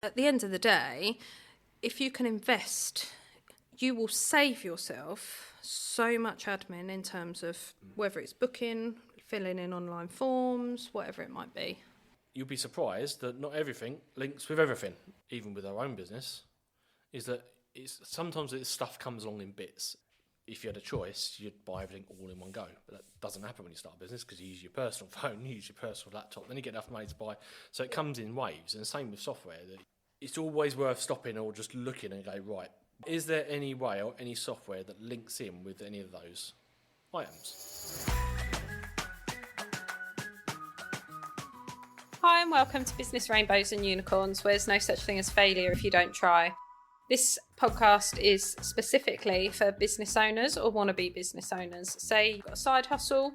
At the end of the day, if you can invest, you will save yourself so much admin in terms of whether it's booking, filling in online forms, whatever it might be. You'll be surprised that not everything links with everything, even with our own business, is that sometimes this stuff comes along in bits. If you had a choice, you'd buy everything all in one go. But that doesn't happen when you start a business because you use your personal phone, you use your personal laptop, then you get enough money to buy. So it comes in waves. And the same with software. It's always worth stopping or just looking and go, right, is there any way or any software that links in with any of those items? Hi and welcome to Business Rainbows and Unicorns, where there's no such thing as failure if you don't try. This podcast is specifically for business owners or wannabe business owners. Say you've got a side hustle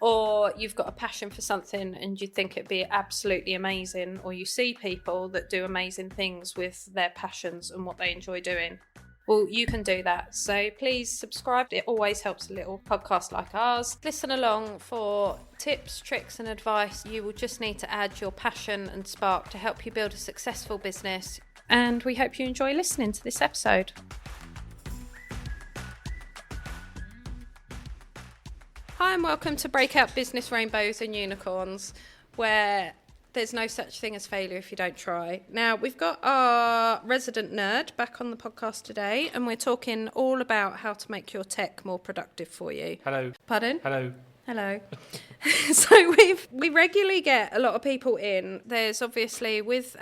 or you've got a passion for something and you think it'd be absolutely amazing, or you see people that do amazing things with their passions and what they enjoy doing. Well, you can do that. So please subscribe. It always helps a little podcast like ours. Listen along for tips, tricks and advice. You will just need to add your passion and spark to help you build a successful business. And we hope you enjoy listening to this episode. Hi and welcome to Breakout, Business Rainbows and Unicorns, where there's no such thing as failure if you don't try. Now, we've got our resident nerd back on the podcast today, and we're talking all about how to make your tech more productive for you. Hello. Pardon? Hello. Hello. So we regularly get a lot of people in. There's obviously with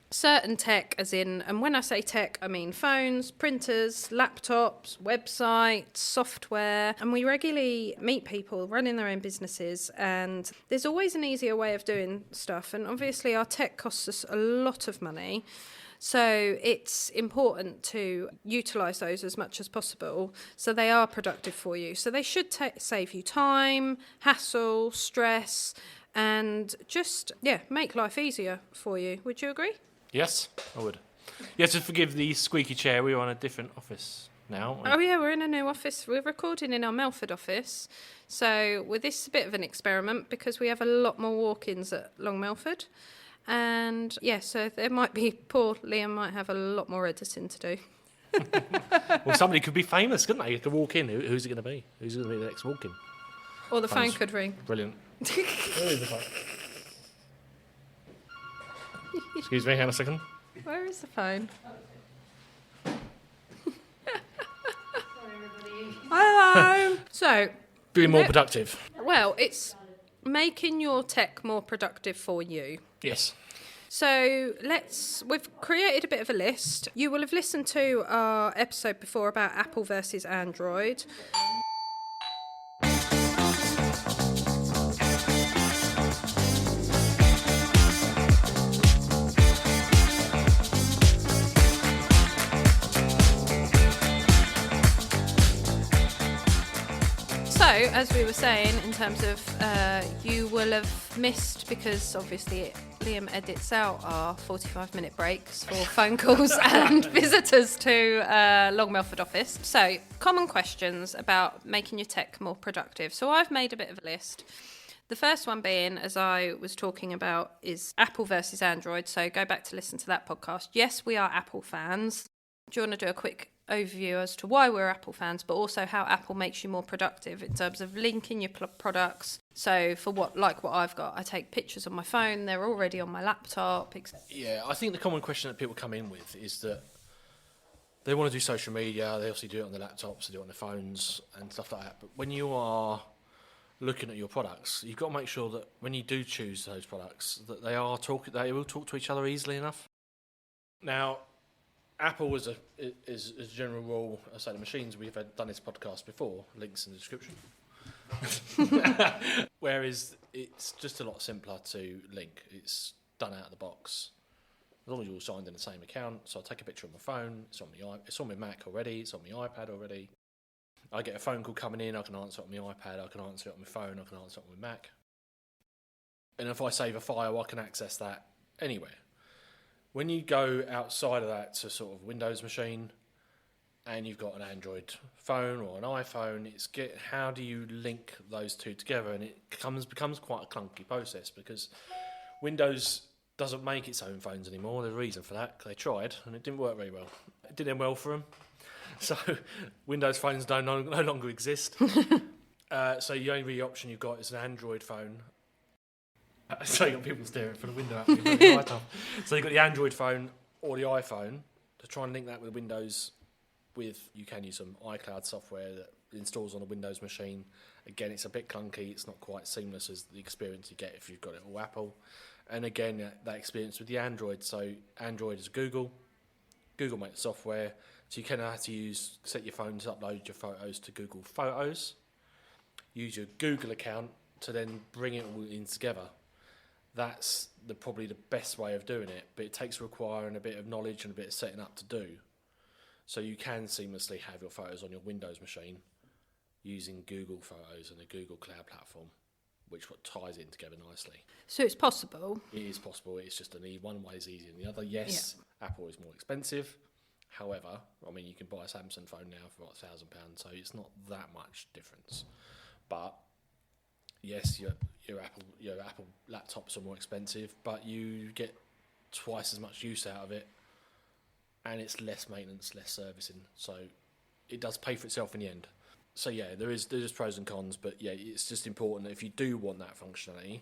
certain tech, as in, and when I say tech, I mean phones, printers, laptops, websites, software. And we regularly meet people running their own businesses, and there's always an easier way of doing stuff. And obviously our tech costs us a lot of money. So it's important to utilise those as much as possible so they are productive for you. So they should save you time, hassle, stress, and just, make life easier for you. Would you agree? Yes, I would. You have to forgive the squeaky chair. We're on a different office now. Oh, yeah, we're in a new office. We're recording in our Melford office. So with this a bit of an experiment because we have a lot more walk-ins at Long Melford. And so there might be, poor Liam might have a lot more editing to do. Well, somebody could be famous, couldn't they? You could walk in. Who's it going to be? Who's going to be the next walk-in? Or the phone could ring. Brilliant. Where is the phone? Excuse me, hang on a second. Where is the phone? Hello. So, Being more productive. Well, it's making your tech more productive for you. Yes. So we've created a bit of a list. You will have listened to our episode before about Apple versus Android. So, as we were saying, in terms of you will have missed, because obviously Liam edits out our 45-minute breaks for phone calls and visitors to Long Melford office. So, common questions about making your tech more productive. So, I've made a bit of a list. The first one being, as I was talking about, is Apple versus Android. So, go back to listen to that podcast. Yes, we are Apple fans. Do you want to do a quick overview as to why we're Apple fans, but also how Apple makes you more productive in terms of linking your products? So for what I've got, I take pictures on my phone, they're already on my laptop, etc. Yeah, I think the common question that people come in with is that they want to do social media, they obviously do it on their laptops, they do it on their phones and stuff like that. But when you are looking at your products, you've got to make sure that when you do choose those products, that they will talk to each other easily enough. Now, Apple is a general rule. I say the machines, we've done this podcast before, links in the description. Whereas it's just a lot simpler to link. It's done out of the box. As long as you're all signed in the same account. So I take a picture on my phone, it's on my Mac already, it's on my iPad already. I get a phone call coming in, I can answer it on my iPad, I can answer it on my phone, I can answer it on my Mac. And if I save a file, I can access that anywhere. When you go outside of that to sort of Windows machine and you've got an Android phone or an iPhone, how do you link those two together? And it becomes quite a clunky process because Windows doesn't make its own phones anymore. There's a reason for that. 'Cause they tried and it didn't work very well. It didn't end well for them. So Windows phones no longer exist. So the only really option you've got is an Android phone. So you've got people staring from the window at me. So you've got the Android phone or the iPhone to try and link that with Windows. You can use some iCloud software that installs on a Windows machine. Again, it's a bit clunky. It's not quite seamless as the experience you get if you've got it all Apple. And again, that experience with the Android. So Android is Google. Google makes software. So you can have to set your phone to upload your photos to Google Photos. Use your Google account to then bring it all in together. That's probably the best way of doing it, but it requiring a bit of knowledge and a bit of setting up to do. So you can seamlessly have your photos on your Windows machine using Google Photos and the Google Cloud platform, which ties it in together nicely. So it's possible. It is possible. It's just one way is easier than the other. Yes, yeah. Apple is more expensive. However, I mean, you can buy a Samsung phone now for about £1,000, so it's not that much difference. But yes, your Apple laptops are more expensive, but you get twice as much use out of it, and it's less maintenance, less servicing. So it does pay for itself in the end. So yeah, there's pros and cons, but yeah, it's just important that if you do want that functionality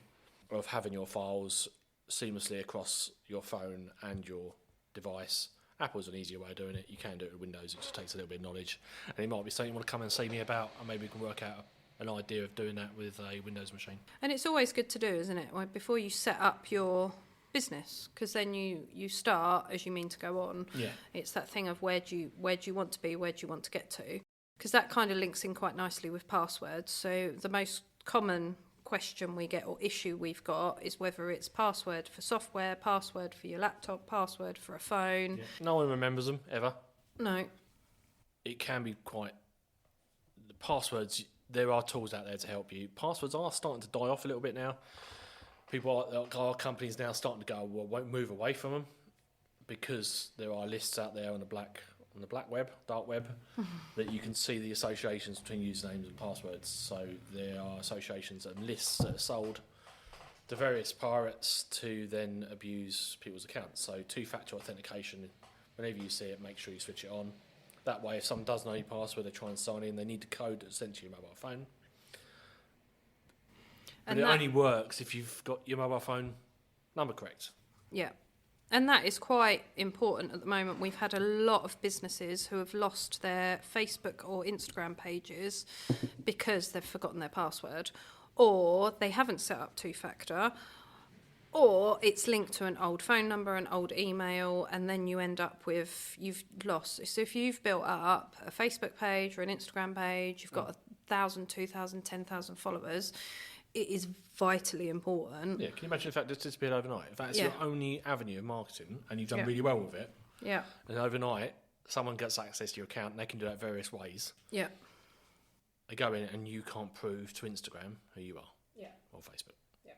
of having your files seamlessly across your phone and your device, Apple's an easier way of doing it. You can do it with Windows. It just takes a little bit of knowledge, and it might be something you want to come and see me about, and maybe we can work out an idea of doing that with a Windows machine. And it's always good to do, isn't it? Like before you set up your business, because then you start as you mean to go on. Yeah. It's that thing of where do you want to be, where do you want to get to? Because that kind of links in quite nicely with passwords. So the most common question we get or issue we've got is whether it's password for software, password for your laptop, password for a phone. Yeah. No one remembers them ever. No. It can be quite... The passwords, there are tools out there to help you. Passwords are starting to die off a little bit now. Our companies now starting to go, well, won't move away from them because there are lists out there on the dark web, that you can see the associations between usernames and passwords. So there are associations and lists that are sold to various pirates to then abuse people's accounts. So two-factor authentication, whenever you see it, make sure you switch it on. That way, if someone does know your password, they try and sign in, they need the code that's sent to your mobile phone. And it only works if you've got your mobile phone number correct. Yeah. And that is quite important at the moment. We've had a lot of businesses who have lost their Facebook or Instagram pages because they've forgotten their password, or they haven't set up two-factor, or it's linked to an old phone number, an old email, and then you end up with, you've lost. So if you've built up a Facebook page or an Instagram page, you've got 1,000, 2,000, 10,000 followers, it is vitally important. Yeah, can you imagine if that just disappeared overnight? If that's your only avenue of marketing and you've done really well with it, and overnight someone gets access to your account and they can do that various ways. Yeah. They go in and you can't prove to Instagram who you are. Yeah. Or Facebook. Yeah.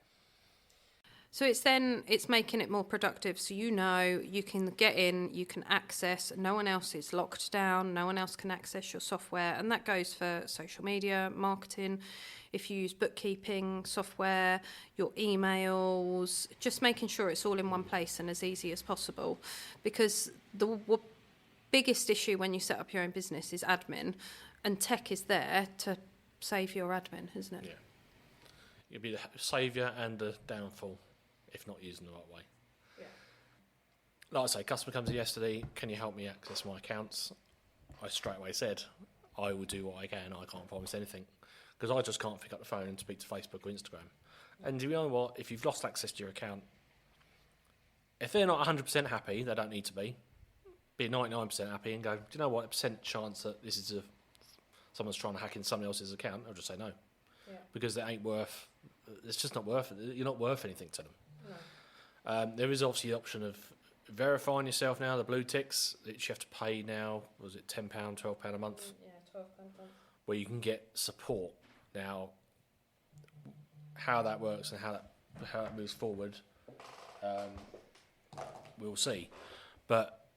So it's making it more productive. So you can get in, you can access, no one else is locked down, no one else can access your software, and that goes for social media, marketing. If you use bookkeeping software, your emails, just making sure it's all in one place and as easy as possible. Because the biggest issue when you set up your own business is admin, and tech is there to save your admin, isn't it? Yeah. It'll be the saviour and the downfall if not used in the right way. Yeah. Like I say, customer comes in yesterday, can you help me access my accounts? I straight away said, I will do what I can, I can't promise anything. Because I just can't pick up the phone and speak to Facebook or Instagram. And you know what? If you've lost access to your account, if they're not 100% happy, they don't need to be 99% happy and go, do you know what? A percent chance that this is someone's trying to hack in somebody else's account, I'll just say no. Yeah. Because it's just not worth it. You're not worth anything to them. No. There is obviously the option of verifying yourself now, the blue ticks, that you have to pay now, was it £10, £12 a month? Yeah, £12 a month. Where you can get support. Now, how that works and how that moves forward, we'll see. But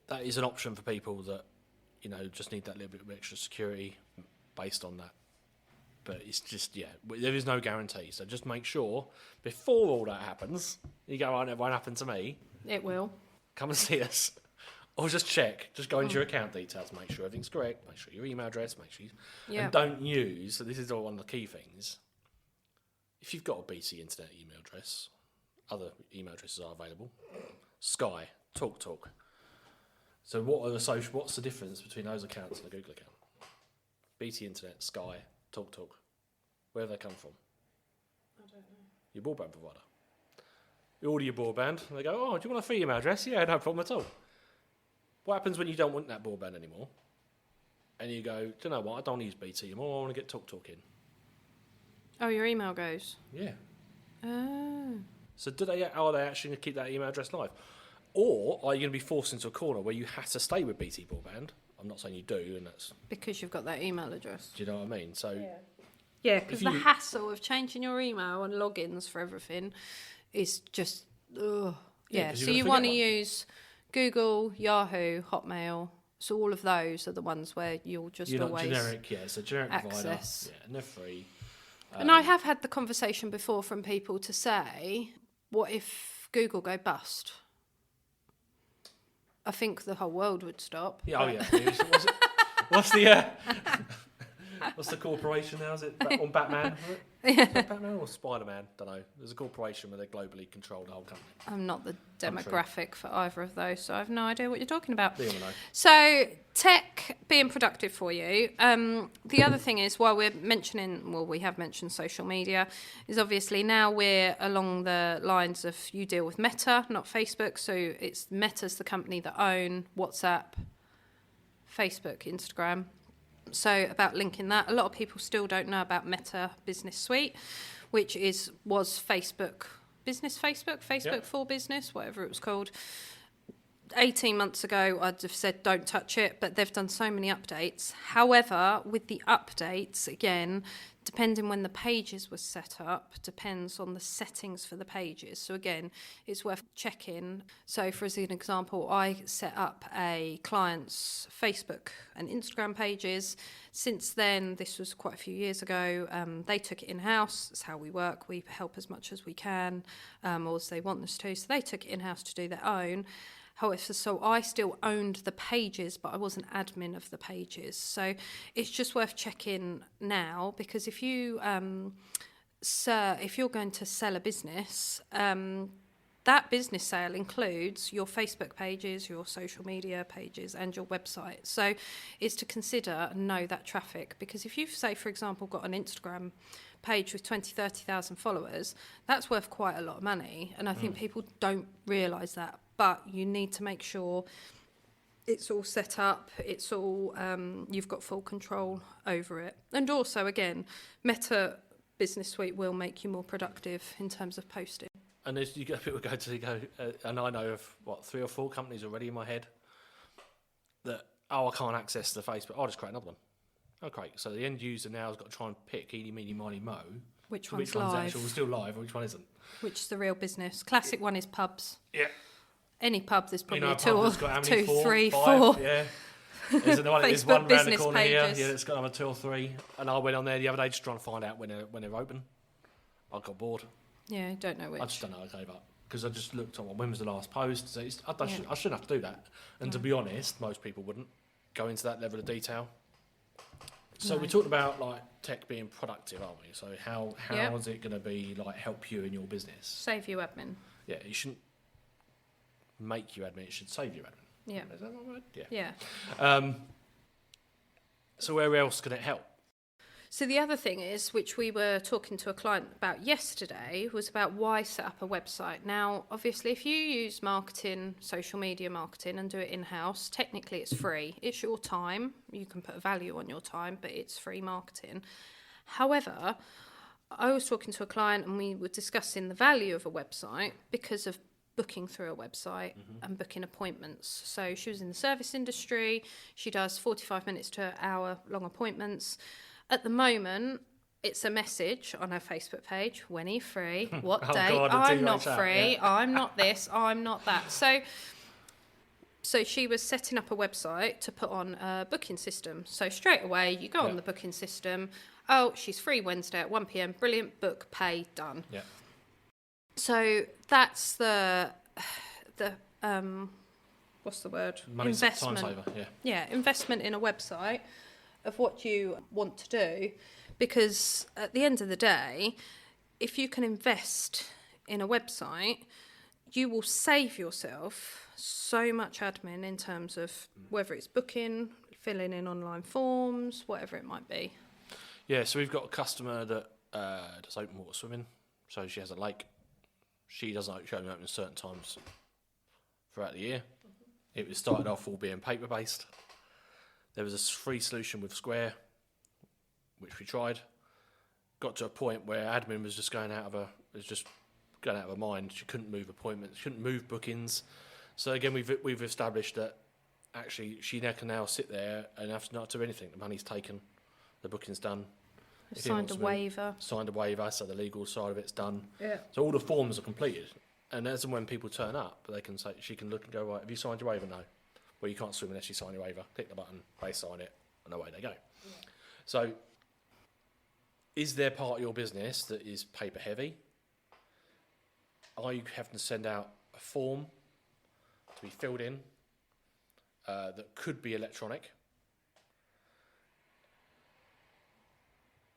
that is an option for people that, just need that little bit of extra security based on that. But it's just, there is no guarantee. So just make sure before all that happens, you go, it won't happen to me. It will. Come and see us. Or just check. Just go into your account details, make sure everything's correct, make sure your email address, make sure and don't use, so this is one of the key things, if you've got a BT Internet email address, other email addresses are available. Sky, TalkTalk. So what's the difference between those accounts and a Google account? BT Internet, Sky, TalkTalk. Where have they come from? I don't know. Your broadband provider. You order your broadband, and they go, oh, do you want a free email address? Yeah, no problem at all. What happens when you don't want that broadband anymore? And you go, do you know what, I don't use BT anymore, I want to get TalkTalk in. Oh, your email goes? Yeah. Oh. So are they actually going to keep that email address live? Or are you going to be forced into a corner where you have to stay with BT broadband? I'm not saying you do, and that's... Because you've got that email address. Do you know what I mean? So... Yeah, because the hassle of changing your email and logins for everything is just... Ugh. Yeah, so you want to use Google, Yahoo, Hotmail. So all of those are the ones where you'll just You're always... not generic, it's a generic access. provider. Yeah, and they're free. And I have had the conversation before from people to say, what if Google go bust? I think the whole world would stop. Yeah, what's the what's the corporation now? Is it on Batman? Is it Batman or Spider-Man? Don't know. There's a corporation where they globally control the whole company. I'm not the demographic for either of those, so I have no idea what you're talking about. Liam will know. So tech being productive for you. The other thing is, while we have mentioned social media, is obviously now we're along the lines of you deal with Meta, not Facebook. So it's Meta's the company that own WhatsApp, Facebook, Instagram. So about linking that, a lot of people still don't know about Meta Business Suite, which was Facebook for Business, whatever it was called. 18 months ago, I'd have said don't touch it, but they've done so many updates. However, with the updates, again, depending when the pages were set up, depends on the settings for the pages. So again, it's worth checking. So for as an example, I set up a client's Facebook and Instagram pages. Since then, this was quite a few years ago, they took it in-house. That's how we work. We help as much as we can, or as they want us to. So they took it in-house to do their own. However, so I still owned the pages, but I wasn't admin of the pages. So it's just worth checking now, because if you if you're going to sell a business, that business sale includes your Facebook pages, your social media pages, and your website. So it's to consider and know that traffic, because if you've, say, for example, got an Instagram page with 30,000 followers, that's worth quite a lot of money. And I think people don't realise that. But you need to make sure it's all set up, it's all you've got full control over it. And also, again, Meta Business Suite will make you more productive in terms of posting. And as you go, people go, and I know of 3 or 4 companies already in my head that, I can't access the Facebook. I'll just create another one. Okay, so the end user now has got to try and pick eeny, meeny, miny, mo. Which one's live? actually still live, and which one isn't? Which is the real business. Classic one is pubs. Yeah. Any pub, there's probably a pub that's got how many? 2, 3, 5, 4. Yeah. There's one Facebook round the business corner pages. here. Yeah, it's got another 2 or 3. And I went on there the other day just trying to find out when they're open. I got bored. Yeah, don't know which. I just don't know. I gave up because I just looked on when was the last post. So I shouldn't have to do that. And to be honest, most people wouldn't go into that level of detail. So we talked about like tech being productive, aren't we? So how is it going to be like help you in your business? Save you admin. Yeah, it shouldn't make you admin. It should save you admin. Yeah. Is that right? Yeah. Yeah. So where else can it help? So the other thing is, which we were talking to a client about yesterday, was about why set up a website. Now, obviously, if you use marketing, social media marketing, and do it in-house, technically it's free. It's your time. You can put a value on your time, but it's free marketing. However, I was talking to a client and we were discussing the value of a website because of booking through a website and booking appointments. So she was in the service industry. She does 45 minutes to an hour long appointments. At the moment, it's a message on her Facebook page. When are you free? What day? God, I'm not free. Yeah. I'm not this. I'm not that. So she was setting up a website to put on a booking system. So straight away, you go on the booking system. oh, she's free Wednesday at 1 p.m. Brilliant, book, pay, done. Yeah. So that's the what's the word? Money Investment. time saver, yeah. Yeah, investment in a website of what you want to do, because at the end of the day, if you can invest in a website, you will save yourself so much admin in terms of whether it's booking, filling in online forms, whatever it might be. Yeah, so we've got a customer that does open water swimming. So she has a lake. She doesn't only open certain times throughout the year. It was started off all being paper-based. There was a free solution with Square, which we tried. Got to a point where admin was just going out of her mind. She couldn't move appointments, she couldn't move bookings. So again, we've established that actually she can now sit there and have to not do anything. The money's taken, the booking's done. Signed a waiver. Signed a waiver, so the legal side of it's done. Yeah. So all the forms are completed. And as and when people turn up, they can say, she can look and go, right, have you signed your waiver? No. Well, you can't swim unless you sign your waiver. Click the button, they sign it, and away they go. Yeah. So is there part of your business that is paper heavy? Are you having to send out a form to be filled in that could be electronic?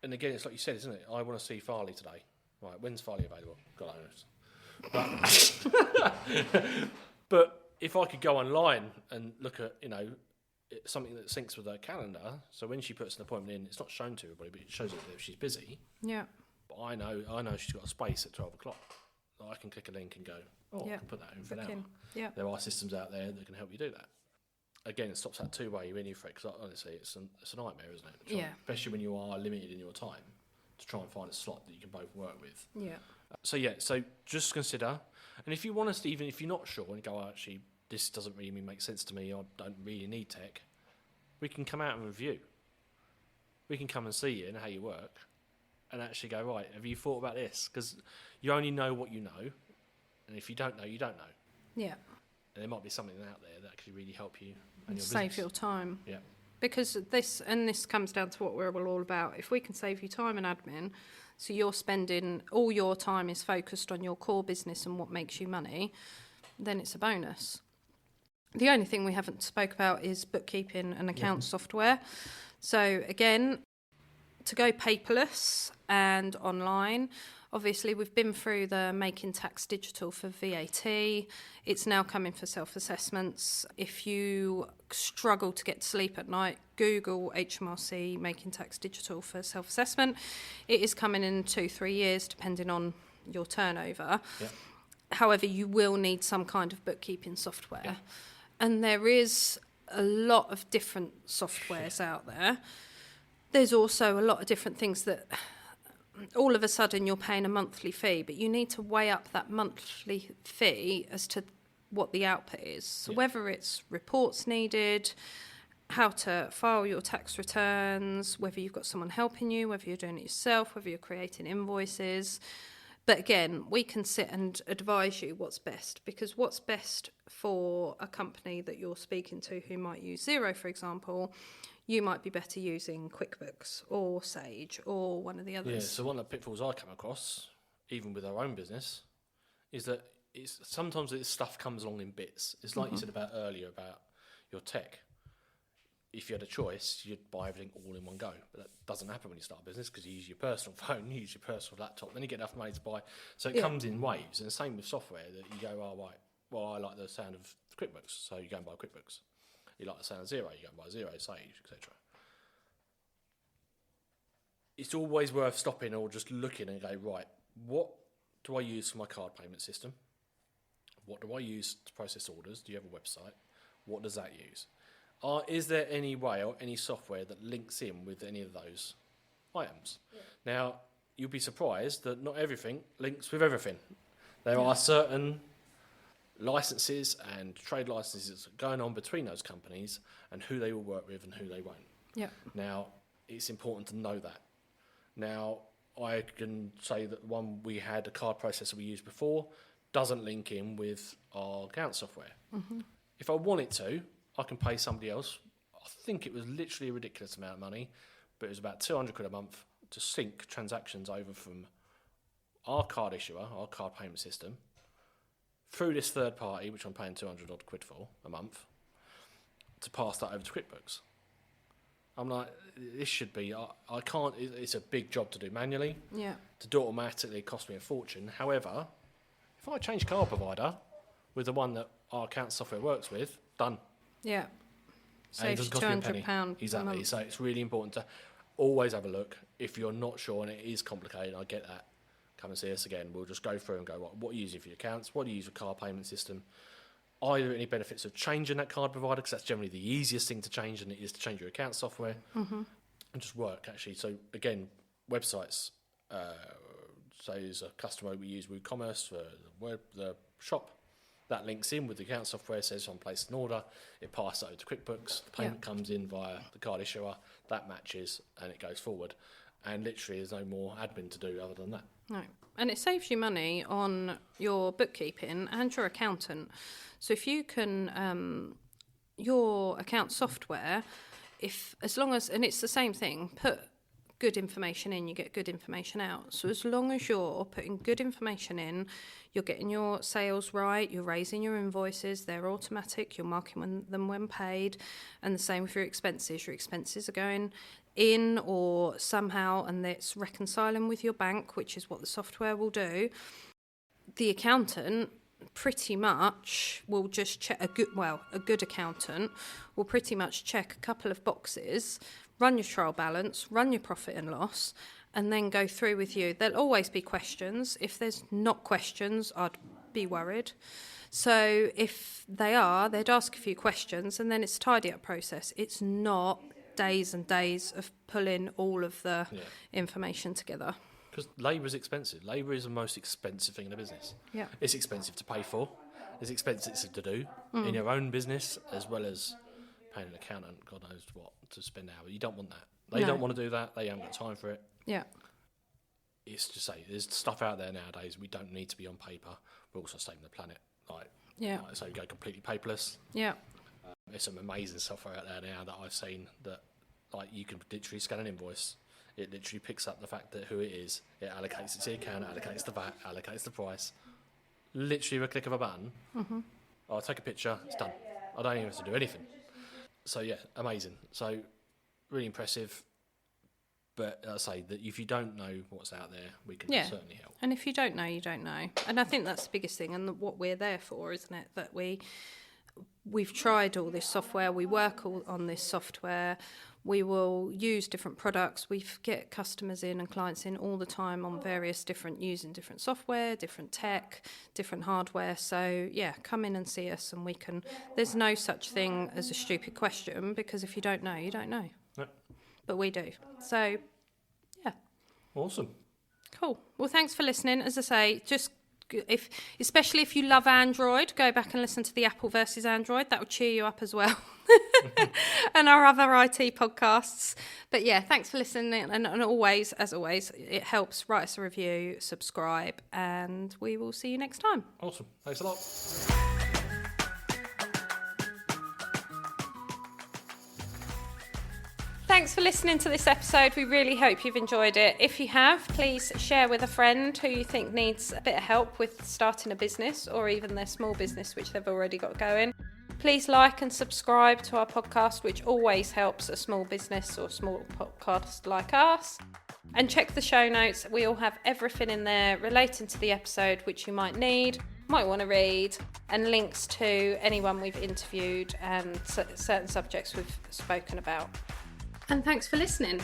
And again, it's like you said, isn't it? I want to see Farley today. Right, when's Farley available? God knows. But if I could go online and look at, something that syncs with her calendar, so when she puts an appointment in, it's not shown to everybody, but it shows her that she's busy. Yeah. But I know she's got a space at 12 o'clock. I can click a link and go, I can put that in for now. Yeah. There are systems out there that can help you do that. Again, it stops that two-way when you fret, because honestly, it's a nightmare, isn't it? Especially when you are limited in your time, to try and find a slot that you can both work with. Yeah. So just consider, and if you want us to, even if you're not sure, and you go, oh, actually, this doesn't really make sense to me, I don't really need tech, we can come out and review. We can come and see you and how you work, and actually go, right, have you thought about this? Because you only know what you know, and if you don't know, you don't know. Yeah. And there might be something out there that could really help you and your save business. your time. Yeah. Because this comes down to what we're all about. If we can save you time and admin, so you're spending all your time is focused on your core business and what makes you money, then it's a bonus. The only thing we haven't spoke about is bookkeeping and account software. So again, to go paperless and online, obviously we've been through the Making Tax Digital for VAT. It's now coming for self-assessments. If you struggle to get to sleep at night, Google HMRC Making Tax Digital for self-assessment. It is coming in 2-3 years, depending on your turnover. Yeah. However, you will need some kind of bookkeeping software. Yeah. And there is a lot of different softwares out there. There's also a lot of different things that all of a sudden you're paying a monthly fee, but you need to weigh up that monthly fee as to what the output is. So whether it's reports needed, how to file your tax returns, whether you've got someone helping you, whether you're doing it yourself, whether you're creating invoices. But again, we can sit and advise you what's best, because what's best for a company that you're speaking to who might use Xero, for example, you might be better using QuickBooks or Sage or one of the others. Yeah, so one of the pitfalls I come across, even with our own business, is that sometimes this stuff comes along in bits. It's like you said about earlier about your tech. If you had a choice, you'd buy everything all in one go. But that doesn't happen when you start a business, because you use your personal phone, you use your personal laptop, then you get enough money to buy. So it comes in waves. And the same with software, that you go, oh, right, well, I like the sound of QuickBooks, so you go and buy QuickBooks. You like the sound of Xero, you go and buy Xero, Sage, etc. It's always worth stopping or just looking and go, right, what do I use for my card payment system? What do I use to process orders? Do you have a website? What does that use? Is there any way or any software that links in with any of those items? Yeah. Now, you'll be surprised that not everything links with everything. There are certain licenses and trade licenses going on between those companies and who they will work with and who they won't. Yeah. Now, it's important to know that. Now, I can say that the one we had, a card processor we used before, doesn't link in with our account software. Mm-hmm. If I wanted to, I can pay somebody else. I think it was literally a ridiculous amount of money, but it was about 200 quid a month to sync transactions over from our card issuer, our card payment system, through this third party, which I'm paying 200 odd quid for a month, to pass that over to QuickBooks. I'm like, this should be, I can't, it's a big job to do manually. Yeah. To do it automatically cost me a fortune. However, if I change card provider with the one that our account software works with, done. Yeah. And it Saves doesn't cost me a penny. £200 Exactly. a month. So it's really important to always have a look. If you're not sure, and it is complicated, I get that, come and see us again. We'll just go through and go, right, what are you using for your accounts? What do you use for card payment system? Are there any benefits of changing that card provider? Because that's generally the easiest thing to change, and it is to change your account software. And just work, actually. So, again, websites. So, as a customer, we use WooCommerce for the shop. That links in with the account software, says I'm placed an order, it passes over to QuickBooks, the payment comes in via the card issuer, that matches, and it goes forward. And literally there's no more admin to do other than that. No. And it saves you money on your bookkeeping and your accountant. So if you can, your account software, as long as, and it's the same thing, put good information in, you get good information out. So as long as you're putting good information in, you're getting your sales right, you're raising your invoices, they're automatic, you're marking them when paid, and the same with your expenses. Your expenses are going in or somehow, and it's reconciling with your bank, which is what the software will do. The accountant pretty much will just check a good accountant will pretty much check a couple of boxes, run your trial balance, run your profit and loss, and then go through with you. There'll always be questions. If there's not questions, I'd be worried. So if they are, they'd ask a few questions, and then it's a tidy up process. It's not days and days of pulling all of the information together. Because labour is expensive. Labour is the most expensive thing in a business. Yeah. It's expensive to pay for. It's expensive to do in your own business, as well as paying an accountant, God knows what, to spend hours. You don't want that. They don't want to do that. They haven't got time for it. Yeah. It's just say there's stuff out there nowadays we don't need to be on paper. We're also saving the planet. So you go completely paperless. Yeah. There's some amazing software out there now that I've seen that, like, you can literally scan an invoice. It literally picks up the fact that who it is. It allocates it to the account, allocates the VAT, allocates the price. Literally with a click of a button. I'll take a picture. It's done. I don't even have to do anything. So yeah, amazing. So really impressive. But I say that if you don't know what's out there, we can certainly help. And if you don't know, you don't know. And I think that's the biggest thing, and what we're there for, isn't it? That we've tried all this software, we work on this software, we will use different products, we get customers in and clients in all the time on using different software, different tech, different hardware. So yeah, come in and see us, and there's no such thing as a stupid question, because if you don't know, you don't know. No. But we do. So yeah. Awesome. Cool. Well, thanks for listening. As I say, especially if you love Android, go back and listen to the Apple versus Android. That will cheer you up as well. And our other IT podcasts. But yeah, thanks for listening. And always, as always, it helps. Write us a review, subscribe, and we will see you next time. Awesome. Thanks a lot. Thanks for listening to this episode. We really hope you've enjoyed it. If you have, please share with a friend who you think needs a bit of help with starting a business, or even their small business which they've already got going. Please like and subscribe to our podcast, which always helps a small business or small podcast like us. And check the show notes. We all have everything in there relating to the episode which you might need, might want to read, and links to anyone we've interviewed and certain subjects we've spoken about. And thanks for listening.